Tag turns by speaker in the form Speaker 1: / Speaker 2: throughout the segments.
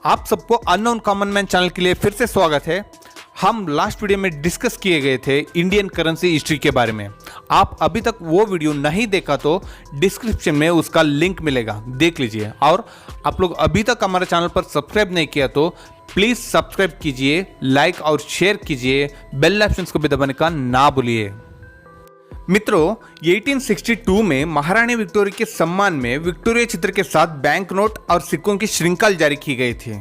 Speaker 1: आप सबको unknown common man channel के लिए फिर से स्वागत है। हम लास्ट वीडियो में डिस्कस किए गए थे इंडियन करेंसी हिस्ट्री के बारे में। आप अभी तक वो वीडियो नहीं देखा तो डिस्क्रिप्शन में उसका लिंक मिलेगा, देख लीजिए। और आप लोग अभी तक हमारे चैनल पर सब्सक्राइब नहीं किया तो प्लीज़ सब्सक्राइब कीजिए, लाइक और शेयर कीजिए, बेल आइकन को भी दबाने का ना भूलिए। मित्रों, 1862 में महारानी विक्टोरिया के सम्मान में विक्टोरिया चित्र के साथ बैंक नोट और सिक्कों की श्रृंखला जारी की गई थी।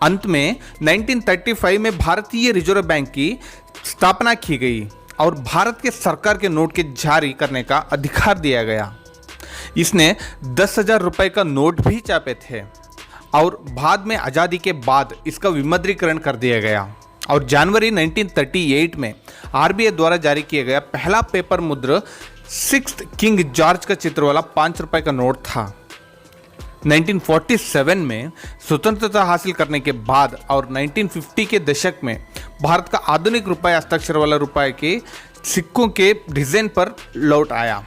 Speaker 1: अंत में 1935 में भारतीय रिजर्व बैंक की स्थापना की गई और भारत के सरकार के नोट के जारी करने का अधिकार दिया गया। इसने 10,000 रुपए का नोट भी छापे थे और बाद में आज़ादी के बाद इसका विमुद्रीकरण कर दिया गया। और जनवरी 1938 में आरबीआई द्वारा जारी किया गया पहला पेपर मुद्रा 6th किंग जॉर्ज का चित्र वाला 5 रुपए का नोट था। 1947 में स्वतंत्रता हासिल करने के बाद और 1950 के दशक में भारत का आधुनिक रुपये हस्ताक्षर वाला रुपये के सिक्कों के डिजाइन पर लौट आया।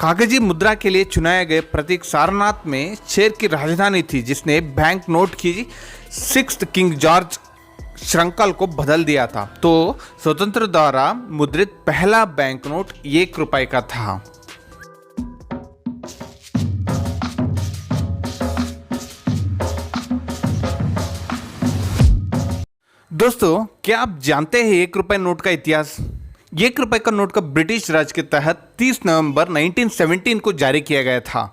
Speaker 1: कागजी मुद्रा के लिए चुनाए गए प्रतीक सारनाथ में शहर की राजधानी थी, जिसने बैंक नोट की 6th किंग जॉर्ज श्रृंखला को बदल दिया था। तो स्वतंत्र द्वारा मुद्रित पहला बैंक नोट 1 रुपए का था। दोस्तों, क्या आप जानते हैं 1 रुपए नोट का इतिहास? 1 रुपए का नोट का ब्रिटिश राज के तहत 30 नवंबर 1917 को जारी किया गया था।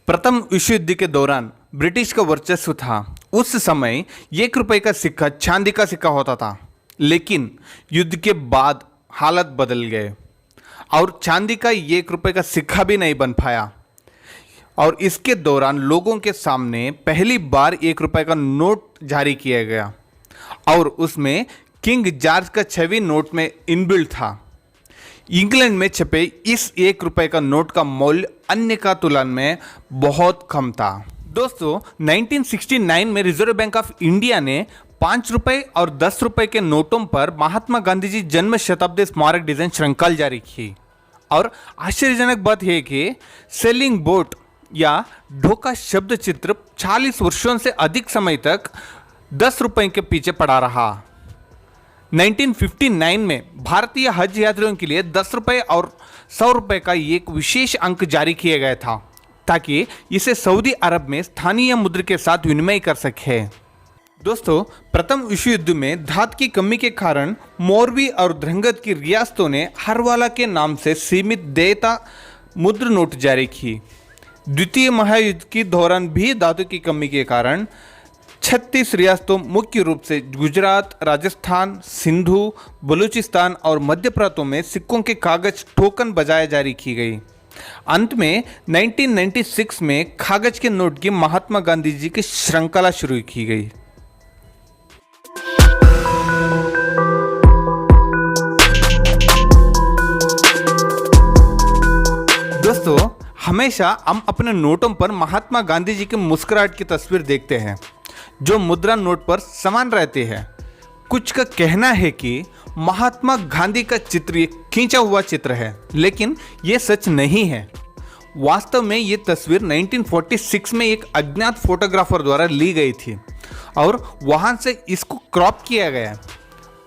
Speaker 1: प्रथम विश्व युद्ध के दौरान ब्रिटिश का वर्चस्व था। उस समय 1 रुपए का सिक्का चांदी का सिक्का होता था, लेकिन युद्ध के बाद हालत बदल गए और चांदी का 1 रुपए का सिक्का भी नहीं बन पाया। और इसके दौरान लोगों के सामने पहली बार 1 रुपए का नोट जारी किया गया और उसमें किंग जॉर्ज का छवि नोट में इनबिल्ट था। इंग्लैंड में छपे इस 1 रुपए का नोट का मूल्य अन्य का तुलना में बहुत कम था। दोस्तों, 1969 में रिजर्व बैंक ऑफ इंडिया ने 5 रुपए और 10 रुपए के नोटों पर महात्मा गांधी जी जन्म शताब्दी स्मारक डिजाइन श्रृंखला जारी की। और आश्चर्यजनक बात यह कि सेलिंग बोट या ढोका शब्द चित्र 40 वर्षों से अधिक समय तक 10 रुपए के पीछे पड़ा रहा। 1959 में भारतीय हज यात्रियों के लिए 10 रुपए और 100 रुपए का एक विशेष अंक जारी किया गया था, ताकि इसे सऊदी अरब में स्थानीय मुद्रा के साथ विनिमय कर सके। दोस्तों, प्रथम विश्व युद्ध में धातु की कमी के कारण मोरवी और ध्रंगत की रियासतों ने हरवाला के नाम से सीमित देयता मुद्रा नोट जारी की। द्वितीय महायुद्ध के दौरान भी धातु की कमी के कारण 36 रियासतों, मुख्य रूप से गुजरात, राजस्थान, सिंधु, बलूचिस्तान और मध्य प्रांतों में सिक्कों के कागज टोकन बजाय जारी की गई। अंत में 1996 में कागज के नोट की महात्मा गांधी जी की श्रृंखला शुरू की गई। दोस्तों, हमेशा हम अपने नोटों पर महात्मा गांधी जी की मुस्कुराहट की तस्वीर देखते हैं, जो मुद्रा नोट पर समान रहते हैं। कुछ का कहना है कि महात्मा गांधी का चित्र एक खींचा हुआ चित्र है, लेकिन यह सच नहीं है। वास्तव में ये तस्वीर 1946 में एक अज्ञात फोटोग्राफर द्वारा ली गई थी और वहां से इसको क्रॉप किया गया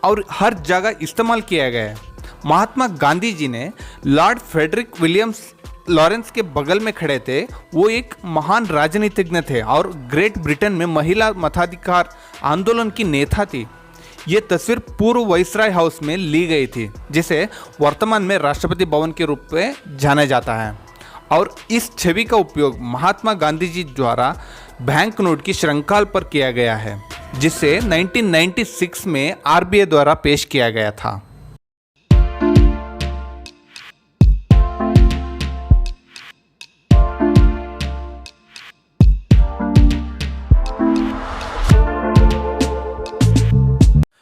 Speaker 1: और हर जगह इस्तेमाल किया गया। महात्मा गांधी जी ने लॉर्ड फ्रेडरिक विलियम्स लॉरेंस के बगल में खड़े थे। वो एक महान राजनीतिज्ञ थे और ग्रेट ब्रिटेन में महिला मताधिकार आंदोलन की नेता थी। ये तस्वीर पूर्व वाइसराय हाउस में ली गई थी, जिसे वर्तमान में राष्ट्रपति भवन के रूप में जाना जाता है। और इस छवि का उपयोग महात्मा गांधी जी द्वारा बैंक नोट की श्रृंखला पर किया गया है, जिसे 1996 में आरबीआई द्वारा पेश किया गया था।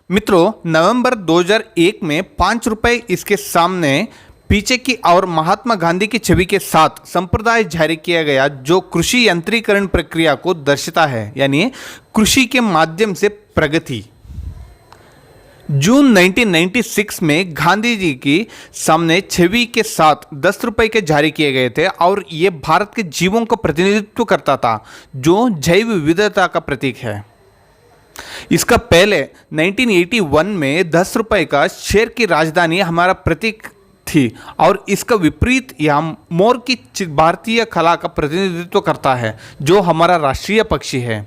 Speaker 1: मित्रों, नवंबर 2001 में 5 रुपए इसके सामने पीछे की और महात्मा गांधी की छवि के साथ संप्रदाय जारी किया गया, जो कृषि यंत्रीकरण प्रक्रिया को दर्शाता है, यानी कृषि के माध्यम से प्रगति। जून 1996 में गांधी जी की सामने छवि के साथ 10 रुपए के जारी किए गए थे और ये भारत के जीवों का प्रतिनिधित्व करता था जो जैव विविधता का प्रतीक है। इसका पहले 1981 में 10 रुपए का शेर की राजधानी हमारा प्रतीक थी और इसका विपरीत यह मोर की भारतीय कला का प्रतिनिधित्व करता है जो हमारा राष्ट्रीय पक्षी है।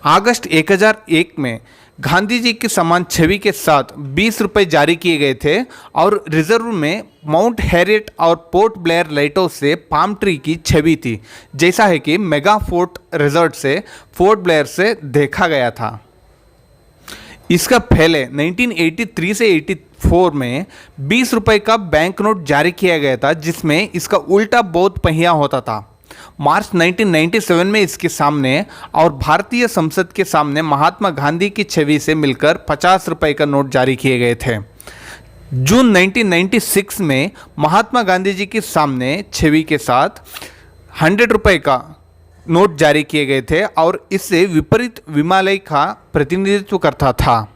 Speaker 1: अगस्त 1001 में गांधी जी के समान छवि के साथ 20 रुपए जारी किए गए थे और रिजर्व में माउंट हैरियट और पोर्ट ब्लेयर लाइटों से पाम ट्री की छवि थी, जैसा है कि मेगा फोर्ट रिजॉर्ट से फोर्ट ब्लेयर से देखा गया था। इसका पहले 1983 से 84 में 20 रुपए का बैंक नोट जारी किया गया था जिसमें इसका उल्टा बौद्ध पहिया होता था। मार्च 1997 में इसके सामने और भारतीय संसद के सामने महात्मा गांधी की छवि से मिलकर 50 रुपए का नोट जारी किए गए थे। जून 1996 में महात्मा गांधी जी के सामने छवि के साथ 100 रुपए का नोट जारी किए गए थे और इससे विपरीत विमालय का प्रतिनिधित्व करता था।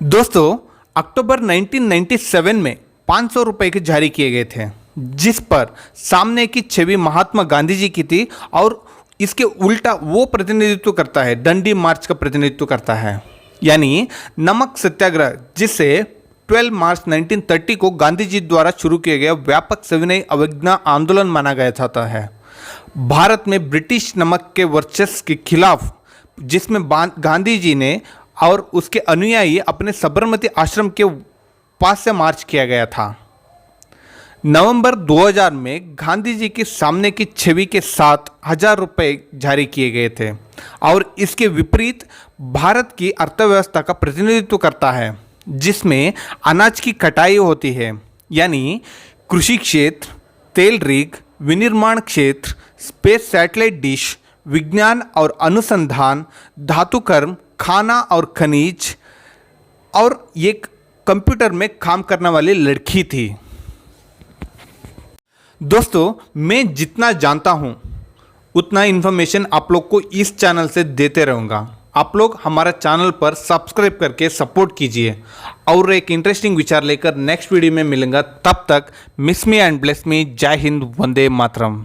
Speaker 1: दोस्तों, अक्टूबर 1997 में 500 रुपए के जारी किए गए थे जिस पर सामने की छवि महात्मा गांधी जी की थी और इसके उल्टा वो प्रतिनिधित्व करता है, डंडी मार्च का प्रतिनिधित्व करता है, यानी नमक सत्याग्रह, जिसे 12 मार्च 1930 को गांधी जी द्वारा शुरू किया गया व्यापक सविनय अवज्ञा आंदोलन माना गया जाता है। भारत में ब्रिटिश नमक के वर्चस्व के खिलाफ जिसमें गांधी जी ने और उसके अनुयायी अपने साबरमती आश्रम के पास से मार्च किया गया था। नवंबर 2000 में गांधी जी के सामने की छवि के साथ 1000 रुपए जारी किए गए थे और इसके विपरीत भारत की अर्थव्यवस्था का प्रतिनिधित्व करता है जिसमें अनाज की कटाई होती है, यानी कृषि क्षेत्र, तेल रिग, विनिर्माण क्षेत्र, स्पेस सैटेलाइट डिश, विज्ञान और अनुसंधान, धातुकर्म, खाना और खनिज और एक कंप्यूटर में काम करने वाली लड़की थी। दोस्तों, मैं जितना जानता हूँ उतना इन्फॉर्मेशन आप लोग को इस चैनल से देते रहूँगा। आप लोग हमारा चैनल पर सब्सक्राइब करके सपोर्ट कीजिए और एक इंटरेस्टिंग विचार लेकर नेक्स्ट वीडियो में मिलेंगे। तब तक miss me and bless me. जय हिंद, वंदे मातरम।